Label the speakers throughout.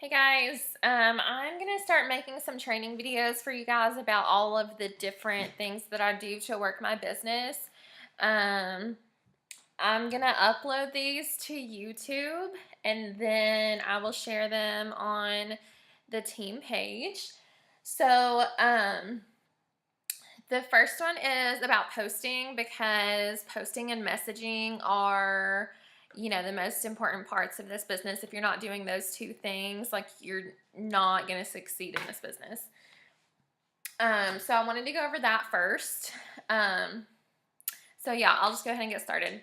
Speaker 1: Hey guys, I'm gonna start making some training videos for you guys about all of the different things that I do to work my business. Um, I'm gonna upload these to YouTube and then I will share them on the team page. So, the first one is about posting because posting and messaging are, the most important parts of this business. If you're not doing those two things, like you're not going to succeed in this business. So I wanted to go over that first. Um, so yeah, I'll just go ahead and get started.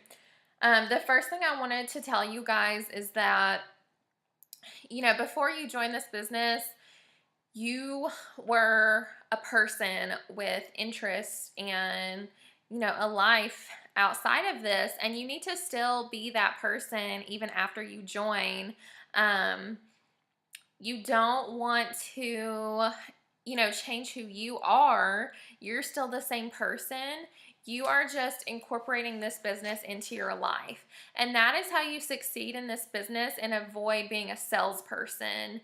Speaker 1: The first thing I wanted to tell you guys is that, before you join this business, you were a person with interests and a life outside of this, and you need to still be that person even after you join. You don't want to change who you are. You're still the same person. You are just incorporating this business into your life. And that is how you succeed in this business and avoid being a salesperson,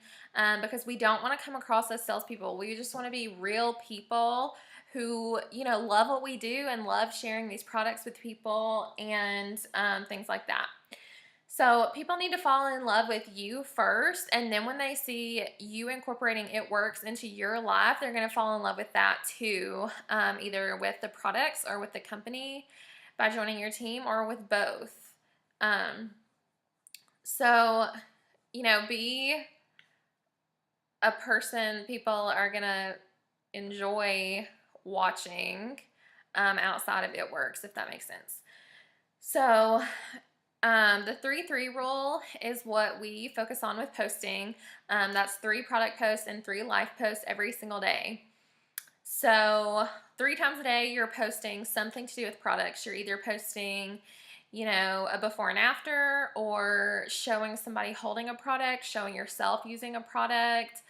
Speaker 1: because we don't want to come across as salespeople. We just want to be real people who, love what we do and love sharing these products with people and things like that. So people need to fall in love with you first, and then when they see you incorporating It Works into your life, they're going to fall in love with that too, either with the products or with the company by joining your team, or with both. Um, so, be a person people are going to enjoy watching outside of It Works, if that makes sense. So, the 3-3 rule is what we focus on with posting. That's 3 product posts and 3 life posts every single day. So 3 times a day, you're posting something to do with products. You're either posting, a before and after, or showing somebody holding a product, showing yourself using a product,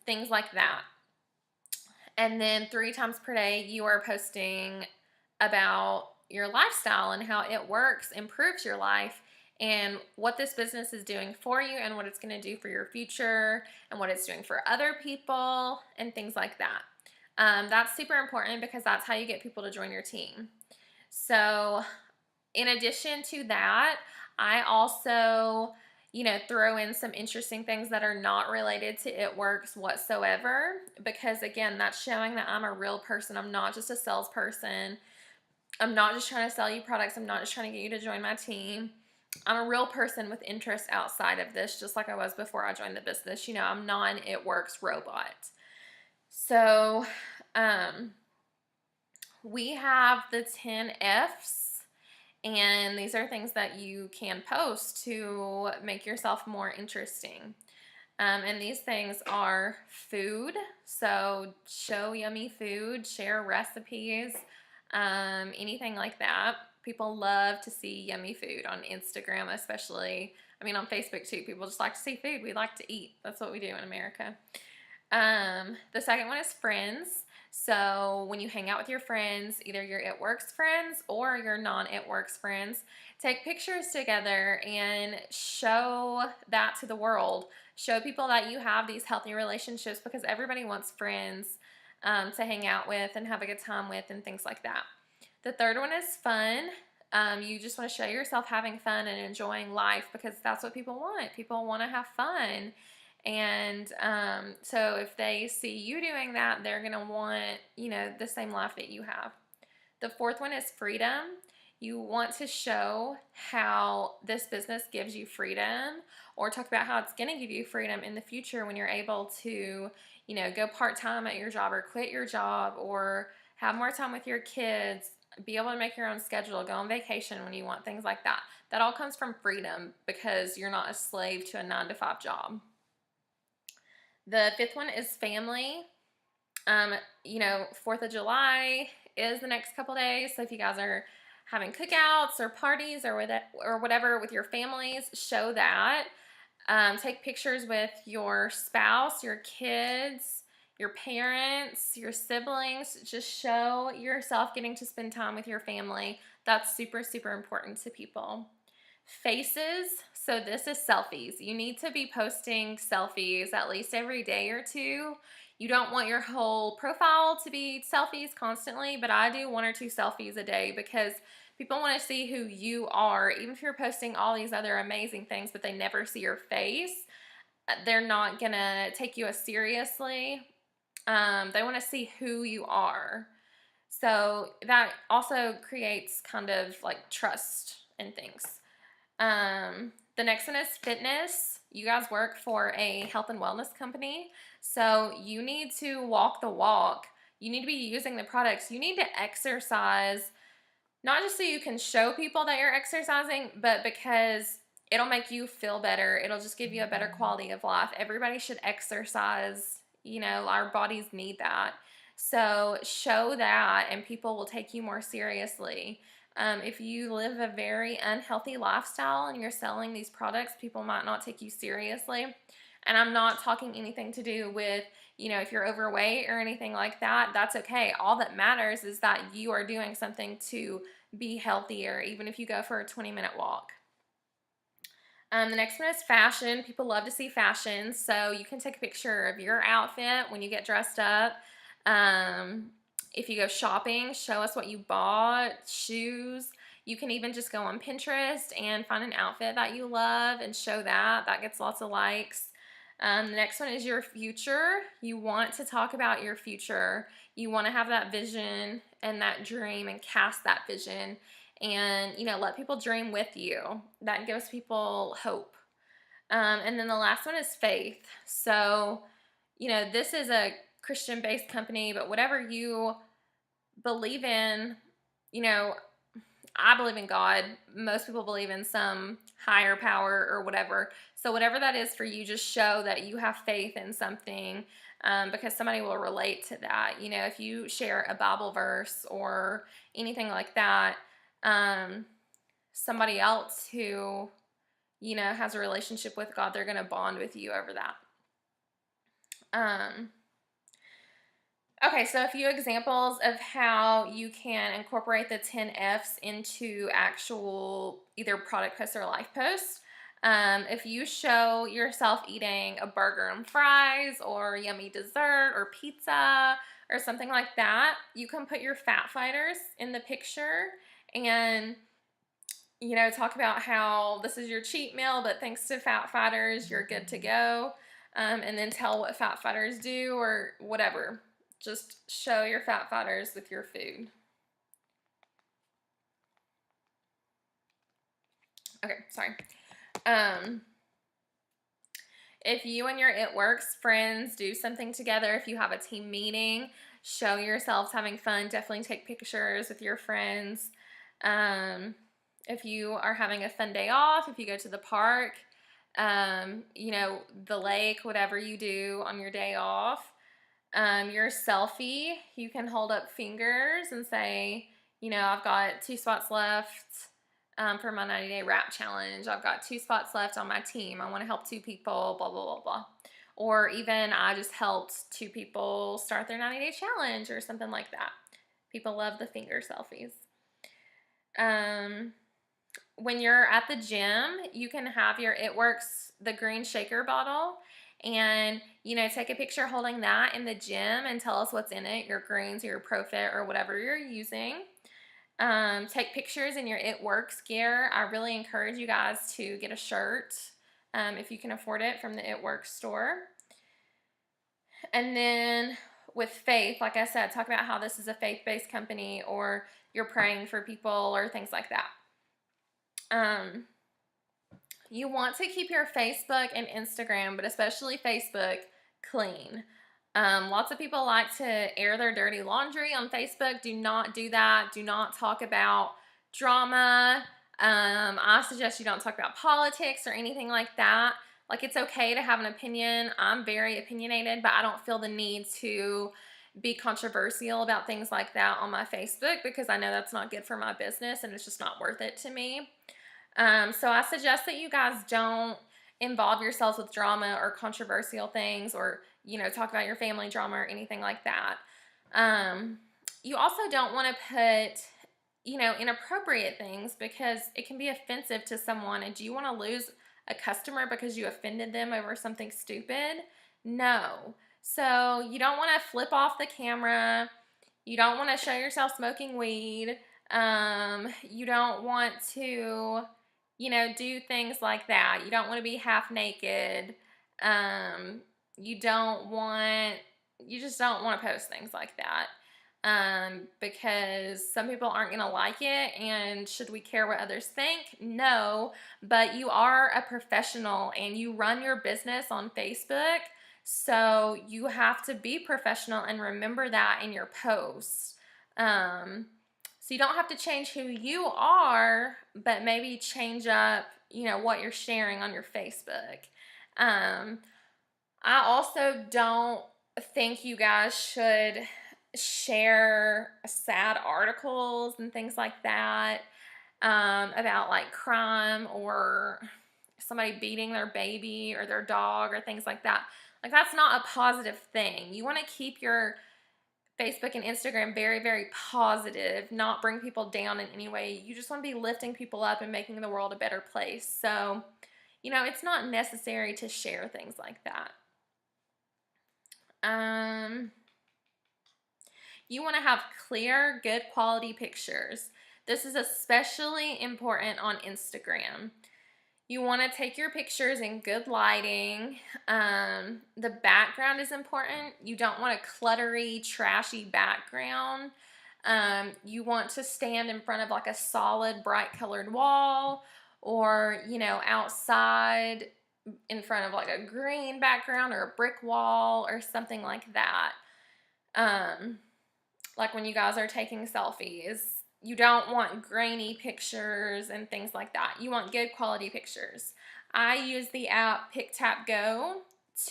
Speaker 1: things like that. And then 3 times per day, you are posting about your lifestyle and how It Works improves your life and what this business is doing for you and what it's going to do for your future and what it's doing for other people and things like that. That's super important because that's how you get people to join your team. So in addition to that, I also throw in some interesting things that are not related to It Works whatsoever, because again, that's showing that I'm a real person. I'm not just a salesperson. I'm not just trying to sell you products. I'm not just trying to get you to join my team. I'm a real person with interests outside of this, just like I was before I joined the business. I'm not an It Works robot. So, we have the 10 F's, and these are things that you can post to make yourself more interesting. And these things are food, so show yummy food, share recipes, anything like that. People love to see yummy food on Instagram, especially. I mean, on Facebook too. People just like to see food. We like to eat. That's what we do in America. The second one is friends. So when you hang out with your friends, either your It Works friends or your non-It Works friends, take pictures together and show that to the world. Show people that you have these healthy relationships, because everybody wants friends to hang out with and have a good time with and things like that. The third one is fun. You just want to show yourself having fun and enjoying life, because that's what people want. People want to have fun. And so if they see you doing that, they're going to want, the same life that you have. The fourth one is freedom. You want to show how this business gives you freedom, or talk about how it's going to give you freedom in the future when you're able to, go part-time at your job or quit your job or have more time with your kids, be able to make your own schedule, go on vacation when you want, things like that. That all comes from freedom, because you're not a slave to a 9-to-5 job. The fifth one is family. 4th of July is the next couple days. So if you guys are having cookouts or parties or whatever with your families, show that. Take pictures with your spouse, your kids, your parents, your siblings. Just show yourself getting to spend time with your family. That's super, super important to people. Faces. So this is selfies. You need to be posting selfies at least every day or two. You don't want your whole profile to be selfies constantly, but I do 1 or 2 selfies a day because people want to see who you are. Even if you're posting all these other amazing things, but they never see your face, they're not going to take you as seriously. They want to see who you are. So that also creates kind of like trust and things. The next one is fitness. You guys work for a health and wellness company, so you need to walk the walk. You need to be using the products. You need to exercise, not just so you can show people that you're exercising, but because it'll make you feel better. It'll just give you a better quality of life. Everybody should exercise. You know, our bodies need that. So show that, and people will take you more seriously. If you live a very unhealthy lifestyle and you're selling these products, people might not take you seriously. And I'm not talking anything to do with, you know, if you're overweight or anything like that, that's okay. All that matters is that you are doing something to be healthier, even if you go for a 20-minute walk. The next one is fashion. People love to see fashion, so you can take a picture of your outfit when you get dressed up. If you go shopping, show us what you bought, shoes. You can even just go on Pinterest and find an outfit that you love and show that. That gets lots of likes. The next one is your future. You want to talk about your future. You want to have that vision and that dream and cast that vision and, you know, let people dream with you. That gives people hope. And then the last one is faith. So, you know, this is a Christian-based company, but whatever you believe in, you know, I believe in God. Most people believe in some higher power or whatever. So whatever that is for you, just show that you have faith in something, because somebody will relate to that. You know, if you share a Bible verse or anything like that, somebody else who, you know, has a relationship with God, they're going to bond with you over that. Okay, so a few examples of how you can incorporate the 10 F's into actual either product posts or life posts. If you show yourself eating a burger and fries or yummy dessert or pizza or something like that, you can put your fat fighters in the picture and, you know, talk about how this is your cheat meal, but thanks to fat fighters, you're good to go. And then tell what fat fighters do or whatever. Just show your fat fighters with your food. Okay, sorry. If you and your It Works friends do something together, if you have a team meeting, show yourselves having fun. Definitely take pictures with your friends. If you are having a fun day off, if you go to the park, you know, the lake, whatever you do on your day off. Your selfie, you can hold up fingers and say, you know, I've got 2 spots left for my 90-day wrap challenge. I've got 2 spots left on my team. I want to help 2 people, blah, blah, blah, blah. Or even I just helped 2 people start their 90-day challenge or something like that. People love the finger selfies. When you're at the gym, you can have your It Works, the green shaker bottle, and, you know, take a picture holding that in the gym and tell us what's in it, your greens or your Profit or whatever you're using. Take pictures in your It Works gear. I really encourage you guys to get a shirt if you can afford it from the It Works store. And then with faith, like I said, talk about how this is a faith-based company or you're praying for people or things like that. You want to keep your Facebook and Instagram, but especially Facebook, clean. Lots of people like to air their dirty laundry on Facebook. Do not do that. Do not talk about drama. I suggest you don't talk about politics or anything like that. Like, it's okay to have an opinion. I'm very opinionated, but I don't feel the need to be controversial about things like that on my Facebook because I know that's not good for my business and it's just not worth it to me. So I suggest that you guys don't involve yourselves with drama or controversial things or, you know, talk about your family drama or anything like that. You also don't want to put, you know, inappropriate things because it can be offensive to someone. And do you want to lose a customer because you offended them over something stupid. No. So you don't want to flip off the camera. You don't want to show yourself smoking weed. You don't want to, do things like that. You don't want to be half naked. Um, you just don't want to post things like that. Because some people aren't going to like it, and should we care what others think? No, but you are a professional and you run your business on Facebook, so you have to be professional and remember that in your posts. So you don't have to change who you are, but maybe change up, what you're sharing on your Facebook. I also don't think you guys should share sad articles and things like that, about like crime or somebody beating their baby or their dog or things like that. Like, that's not a positive thing. You want to keep your Facebook and Instagram very, very positive, not bring people down in any way. You just want to be lifting people up and making the world a better place. So, it's not necessary to share things like that. You want to have clear, good quality pictures. This is especially important on Instagram. You want to take your pictures in good lighting. The background is important. You don't want a cluttery, trashy background. You want to stand in front of like a solid, bright colored wall, or, outside in front of like a green background or a brick wall or something like that. Like when you guys are taking selfies, you don't want grainy pictures and things like that. You want good quality pictures. I use the app PicTapGo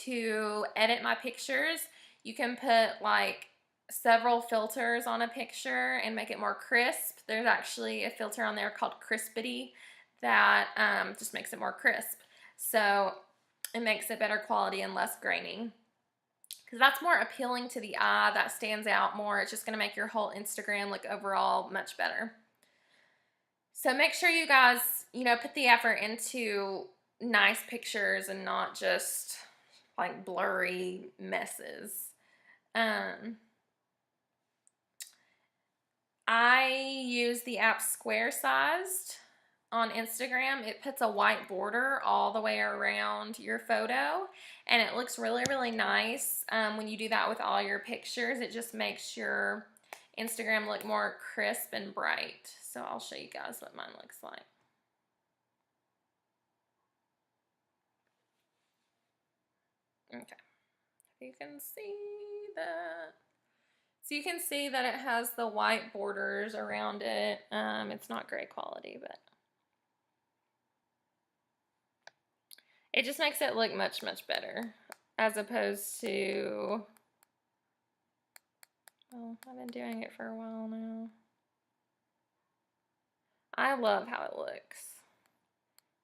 Speaker 1: to edit my pictures. You can put like several filters on a picture and make it more crisp. There's actually a filter on there called Crispity that just makes it more crisp. So it makes it better quality and less grainy, because that's more appealing to the eye. That stands out more. It's just going to make your whole Instagram look overall much better. So make sure you guys, put the effort into nice pictures and not just like blurry messes. I use the app Squaresized on Instagram. It puts a white border all the way around your photo, and it looks really, really nice. When you do that with all your pictures, it just makes your Instagram look more crisp and bright. So I'll show you guys what mine looks like. Okay, you can see that. So you can see that it has the white borders around it. It's not great quality, but it just makes it look much, much better, as opposed to, well, I've been doing it for a while now. I love how it looks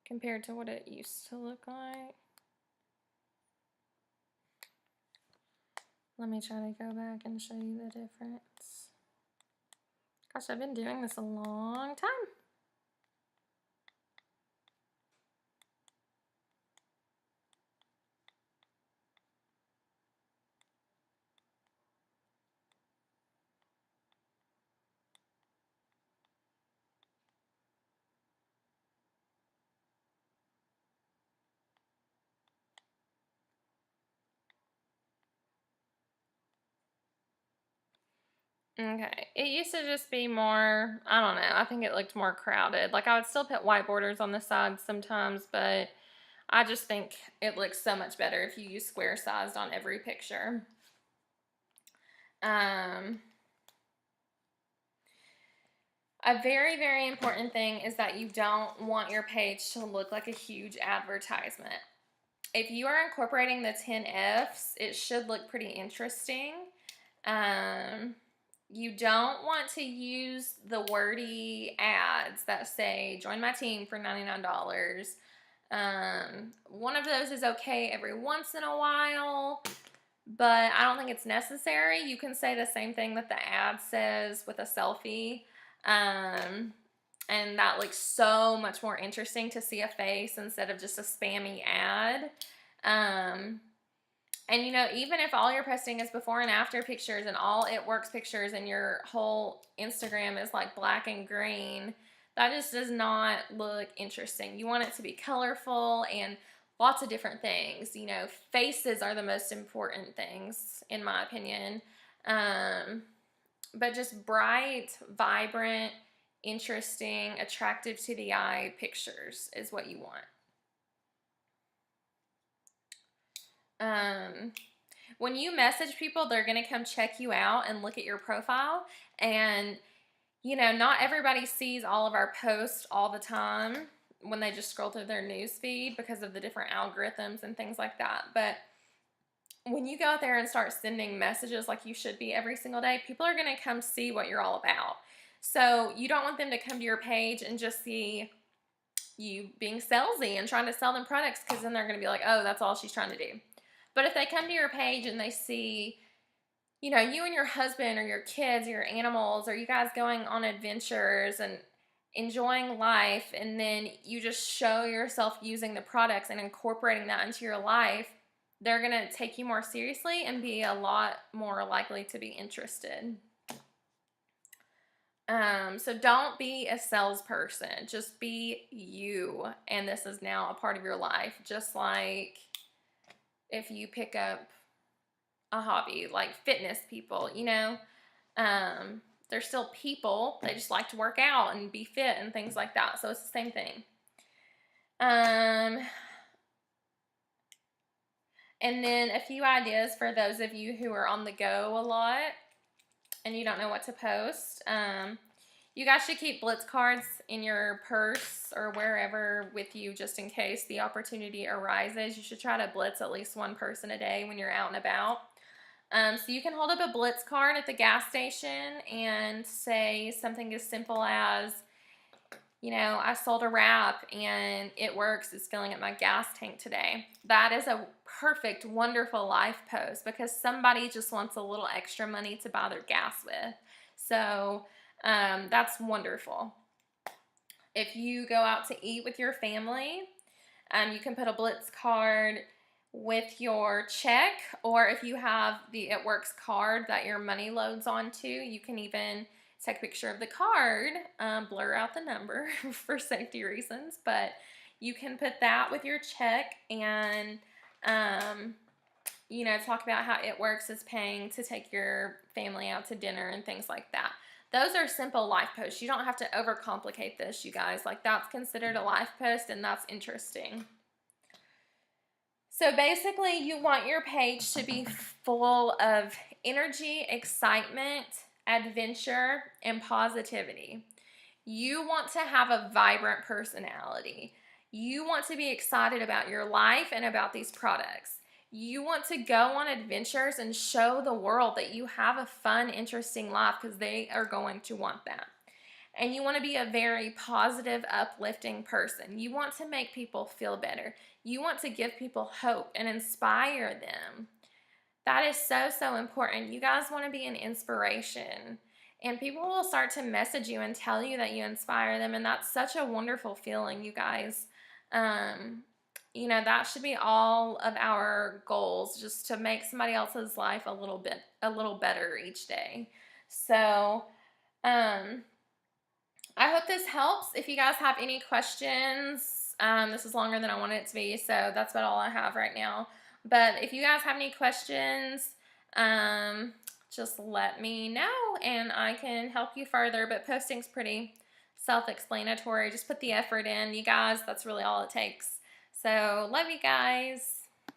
Speaker 1: compared to what it used to look like. Let me try to go back and show you the difference. Gosh, I've been doing this a long time. Okay, it used to just be more, I don't know, I think it looked more crowded. Like, I would still put white borders on the sides sometimes, but I just think it looks so much better if you use square sized on every picture. A very, very important thing is that you don't want your page to look like a huge advertisement. If you are incorporating the 10 F's, it should look pretty interesting. You don't want to use the wordy ads that say, join my team for $99. One of those is okay every once in a while, but I don't think it's necessary. You can say the same thing that the ad says with a selfie. And that looks so much more interesting to see a face instead of just a spammy ad. And you know, even if all you're posting is before and after pictures and all it works pictures and your whole Instagram is like black and green, that just does not look interesting. You want it to be colorful and lots of different things. You know, faces are the most important things, in my opinion. But just bright, vibrant, interesting, attractive to the eye pictures is what you want. When you message people, they're going to come check you out and look at your profile. And, you know, not everybody sees all of our posts all the time when they just scroll through their news feed because of the different algorithms and things like that. But when you go out there and start sending messages like you should be every single day, people are going to come see what you're all about. So you don't want them to come to your page and just see you being salesy and trying to sell them products, because then they're going to be like, oh, that's all she's trying to do. But if they come to your page and they see, you know, you and your husband or your kids or your animals, or you guys going on adventures and enjoying life, and then you just show yourself using the products and incorporating that into your life, they're going to take you more seriously and be a lot more likely to be interested. So don't be a salesperson. Just be you. And this is now a part of your life. Just like if you pick up a hobby, like fitness people, you know, they're still people. They just like to work out and be fit and things like that. So it's the same thing. And then a few ideas for those of you who are on the go a lot and you don't know what to post. You guys should keep Blitz cards in your purse or wherever with you just in case the opportunity arises. You should try to blitz at least one person a day when you're out and about. So you can hold up a Blitz card at the gas station and say something as simple as, you know, I sold a wrap and it works. It's filling up my gas tank today. That is a perfect, wonderful life post because somebody just wants a little extra money to buy their gas with. So that's wonderful. If you go out to eat with your family, you can put a Blitz card with your check, or if you have the It Works card that your money loads onto, you can even take a picture of the card, blur out the number for safety reasons, but you can put that with your check and, you know, talk about how It Works is paying to take your family out to dinner and things like that. Those are simple life posts. You don't have to overcomplicate this, you guys. Like, that's considered a life post, and that's interesting. So basically, you want your page to be full of energy, excitement, adventure, and positivity. You want to have a vibrant personality. You want to be excited about your life and about these products. You want to go on adventures and show the world that you have a fun, interesting life, because they are going to want that. And you want to be a very positive, uplifting person. You want to make people feel better. You want to give people hope and inspire them. That is so, so important. You guys want to be an inspiration. And people will start to message you and tell you that you inspire them. And that's such a wonderful feeling, you guys. You know, that should be all of our goals, just to make somebody else's life a little better each day. So, I hope this helps. If you guys have any questions, this is longer than I wanted it to be, so that's about all I have right now. But if you guys have any questions, just let me know and I can help you further. But posting's pretty self-explanatory. Just put the effort in, you guys. That's really all it takes. So, love you guys.